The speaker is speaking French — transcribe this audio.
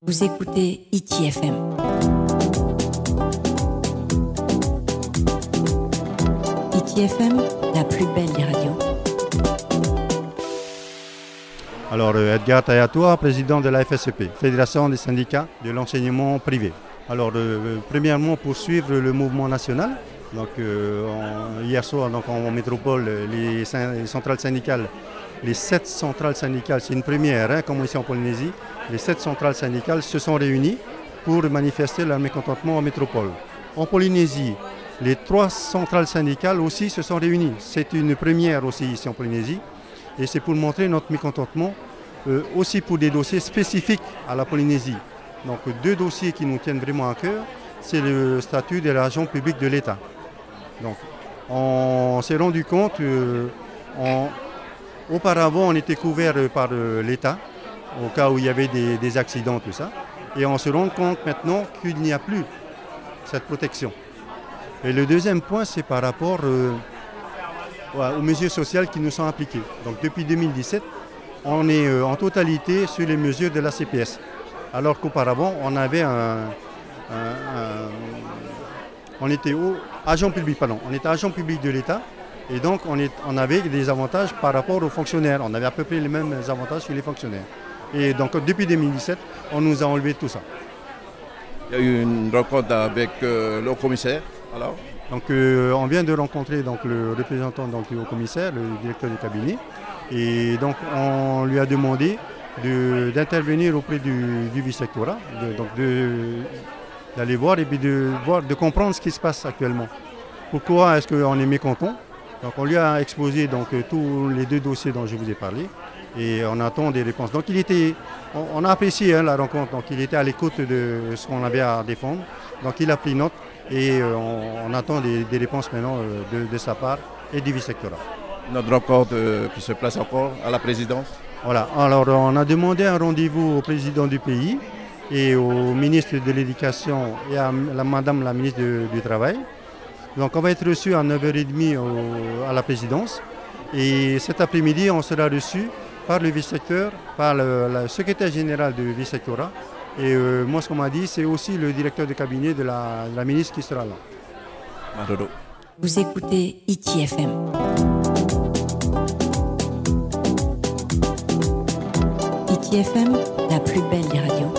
Vous écoutez ITFM. ITFM, la plus belle des radios. Alors, Edgar Tayatoa, président de la FSEP, Fédération des syndicats de l'enseignement privé. Alors, premièrement, pour suivre le mouvement national, donc, hier soir donc, en métropole, les centrales syndicales, les 7 centrales syndicales, c'est une première, comme ici en Polynésie, les 7 centrales syndicales se sont réunies pour manifester leur mécontentement en métropole. En Polynésie, les 3 centrales syndicales aussi se sont réunies. C'est une première aussi ici en Polynésie. Et c'est pour montrer notre mécontentement aussi pour des dossiers spécifiques à la Polynésie. Donc 2 dossiers qui nous tiennent vraiment à cœur, c'est le statut de l'agent public de l'État. Donc on s'est rendu compte, auparavant on était couvert par l'État, au cas où il y avait des accidents, tout ça. Et on se rend compte maintenant qu'il n'y a plus cette protection. Et le deuxième point, c'est par rapport aux mesures sociales qui nous sont appliquées. Donc depuis 2017, on est en totalité sur les mesures de la CPS. Alors qu'auparavant, on avait on était agent public de l'État et donc on avait des avantages par rapport aux fonctionnaires. On avait à peu près les mêmes avantages que les fonctionnaires. Et donc depuis 2017, on nous a enlevé tout ça. Il y a eu une rencontre avec le commissaire alors. Donc on vient de rencontrer donc, le représentant du haut commissaire, le directeur du cabinet, et donc on lui a demandé d'intervenir auprès du vice-rectorat, d'aller voir et puis de comprendre ce qui se passe actuellement. Pourquoi est-ce qu'on est mécontent? Donc on lui a exposé donc, tous les 2 dossiers dont je vous ai parlé et on attend des réponses. Donc on a apprécié la rencontre, donc il était à l'écoute de ce qu'on avait à défendre, donc il a pris note. Et on attend des réponses maintenant de sa part et du vice-rectorat. Notre rencontre qui se place encore à la présidence. Voilà, alors on a demandé un rendez-vous au président du pays et au ministre de l'Éducation et à madame la ministre du Travail. Donc on va être reçu à 9h30 à la présidence. Et cet après-midi, on sera reçu par le vice-recteur, par le secrétaire général du vice-rectorat. Et moi, ce qu'on m'a dit, c'est aussi le directeur de cabinet de la ministre qui sera là. Madodo. Vous écoutez ITFM. ITFM, la plus belle des radios.